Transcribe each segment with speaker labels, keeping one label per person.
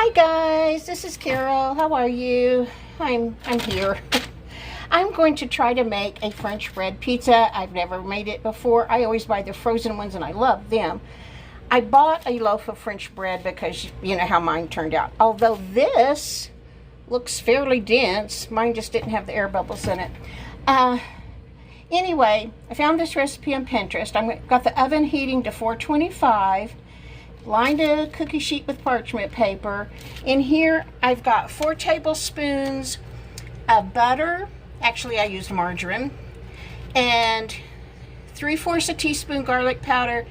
Speaker 1: Hi guys, this is Carol. How are you? I'm here. I'm going to try to make a French bread pizza. I've never made it before. I always buy the frozen ones and I love them. I bought a loaf of French bread because you know how mine turned out. Although this looks fairly dense, mine just didn't have the air bubbles in it. Anyway, I found this recipe on Pinterest. I've got the oven heating to 425. Lined a cookie sheet with parchment paper. In here, I've got 4 tablespoons of butter. Actually, I used margarine. And 3/4 a teaspoon garlic powder,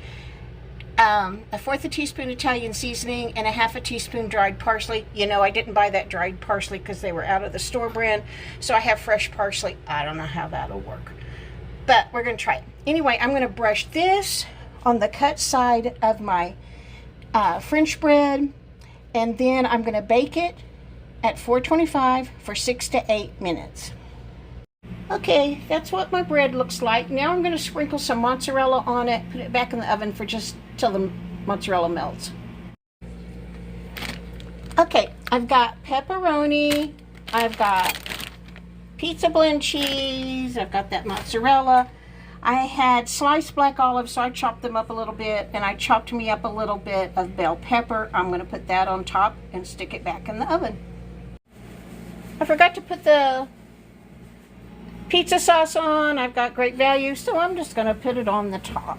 Speaker 1: a 1/4 a teaspoon Italian seasoning, and a 1/2 a teaspoon dried parsley. You know, I didn't buy that dried parsley because they were out of the store brand, so I have fresh parsley. I don't know how that'll work, but we're going to try it. Anyway, I'm going to brush this on the cut side of my French bread, and then I'm going to bake it at 425 for 6 to 8 minutes. Okay, that's what my bread looks like. Now I'm going to sprinkle some mozzarella on it, put it back in the oven for just till the mozzarella melts. Okay, I've got pepperoni, I've got pizza blend cheese, I've got that mozzarella. I had sliced black olives, so I chopped them up a little bit, and I chopped me up a little bit of bell pepper. I'm going to put that on top and stick it back in the oven. I forgot to put the pizza sauce on. I've got Great Value, so I'm just going to put it on the top.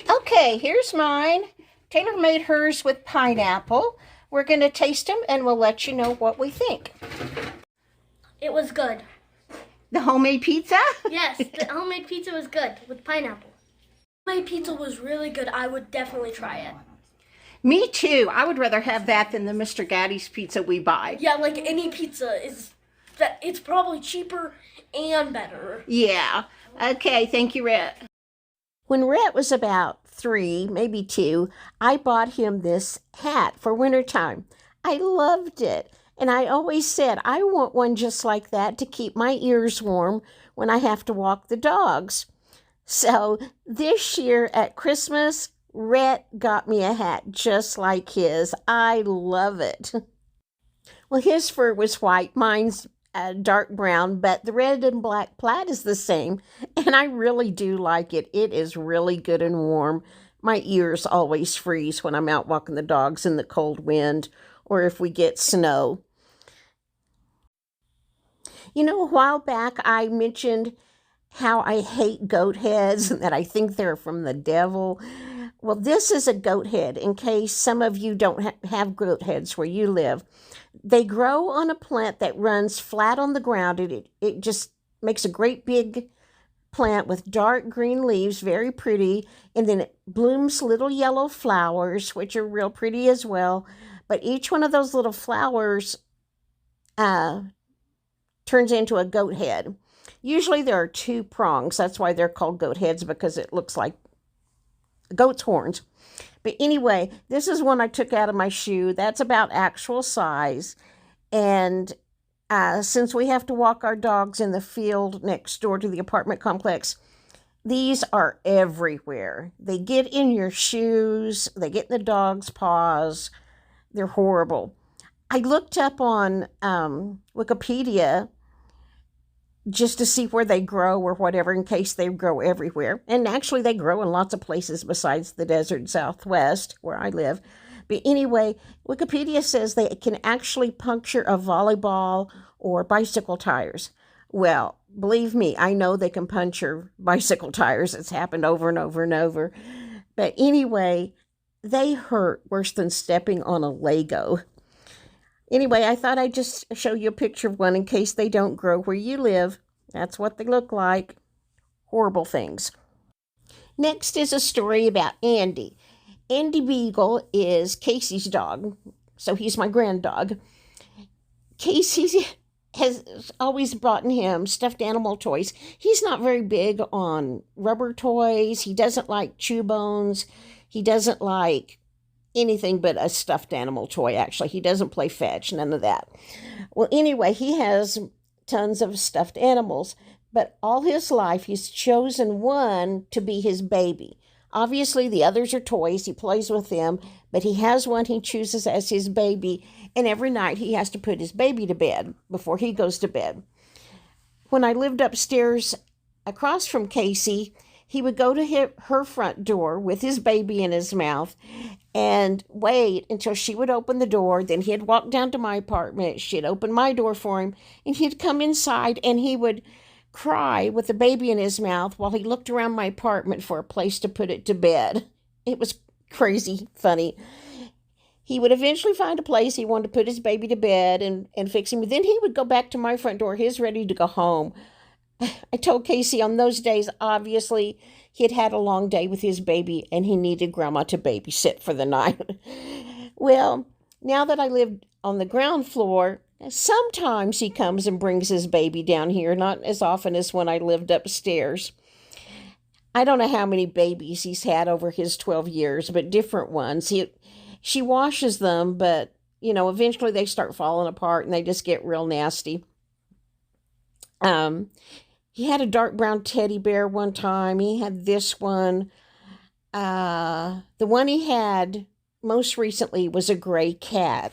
Speaker 1: Okay, here's mine. Taylor made hers with pineapple. We're going to taste them, and we'll let you know what we think.
Speaker 2: It was good.
Speaker 1: The homemade pizza?
Speaker 2: Yes, the homemade pizza was good with pineapple. Homemade pizza was really good. I would definitely try it.
Speaker 1: Me too. I would rather have that than the Mr. Gatti's pizza we buy.
Speaker 2: Yeah, like any pizza is that it's probably cheaper and better.
Speaker 1: Yeah. Okay, thank you, Rhett. When Rhett was about 3, maybe 2, I bought him this hat for wintertime. I loved it. And I always said, I want one just like that to keep my ears warm when I have to walk the dogs. So this year at Christmas, Rhett got me a hat just like his. I love it. Well, his fur was white. Mine's dark brown, but the red and black plaid is the same. And I really do like it. It is really good and warm. My ears always freeze when I'm out walking the dogs in the cold wind or if we get snow. You know, a while back I mentioned how I hate goat heads and that I think they're from the devil. Well, this is a goat head, in case some of you don't have goat heads where you live. They grow on a plant that runs flat on the ground. It just makes a great big plant with dark green leaves, very pretty, and then it blooms little yellow flowers, which are real pretty as well. But each one of those little flowers turns into a goat head. Usually there are 2 prongs. That's why they're called goat heads, because it looks like goat's horns. But anyway, this is one I took out of my shoe. That's about actual size. And since we have to walk our dogs in the field next door to the apartment complex, these are everywhere. They get in your shoes. They get in the dog's paws. They're horrible. I looked up on Wikipedia just to see where they grow or whatever, in case they grow everywhere. And actually they grow in lots of places besides the desert Southwest where I live. But anyway, Wikipedia says they can actually puncture a volleyball or bicycle tires. Well, believe me, I know they can puncture bicycle tires. It's happened over and over and over. But anyway, they hurt worse than stepping on a Lego. Anyway, I thought I'd just show you a picture of one in case they don't grow where you live. That's what they look like. Horrible things. Next is a story about Andy. Andy Beagle is Casey's dog, so he's my grand dog. Casey has always brought him stuffed animal toys. He's not very big on rubber toys. He doesn't like chew bones. He doesn't like anything but a stuffed animal toy, actually. He doesn't play fetch, none of that. Well, anyway, he has tons of stuffed animals, but all his life he's chosen one to be his baby. Obviously, the others are toys. He plays with them, but he has one he chooses as his baby, and every night he has to put his baby to bed before he goes to bed. When I lived upstairs across from Casey, he would go to her front door with his baby in his mouth and wait until she would open the door. Then he'd walk down to my apartment. She'd open my door for him, and he'd come inside and he would cry with the baby in his mouth while he looked around my apartment for a place to put it to bed. It was crazy funny. He would eventually find a place he wanted to put his baby to bed and fix him. Then he would go back to my front door. He's ready to go home. I told Casey on those days, obviously, he had had a long day with his baby and he needed Grandma to babysit for the night. Well, now that I live on the ground floor, sometimes he comes and brings his baby down here, not as often as when I lived upstairs. I don't know how many babies he's had over his 12 years, but different ones. She washes them, but, eventually they start falling apart and they just get real nasty. He had a dark brown teddy bear one time. He had this one. The one he had most recently was a gray cat.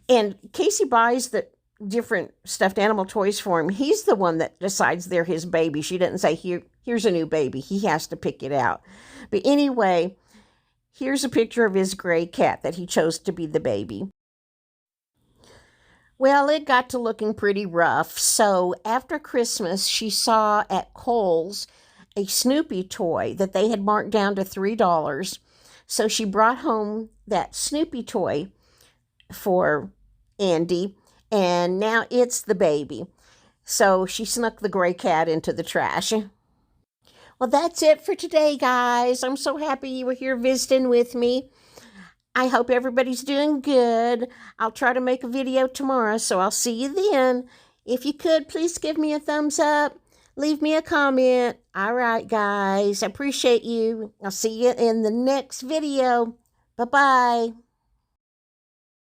Speaker 1: And Casey buys the different stuffed animal toys for him. He's the one that decides they're his baby. She didn't say, here's a new baby. He has to pick it out. But anyway, here's a picture of his gray cat that he chose to be the baby. Well, it got to looking pretty rough. So after Christmas, she saw at Kohl's a Snoopy toy that they had marked down to $3. So she brought home that Snoopy toy for Andy, and now it's the baby. So she snuck the gray cat into the trash. Well, that's it for today, guys. I'm so happy you were here visiting with me. I hope everybody's doing good. I'll try to make a video tomorrow, so I'll see you then. If you could, please give me a thumbs up. Leave me a comment. All right, guys. I appreciate you. I'll see you in the next video. Bye-bye.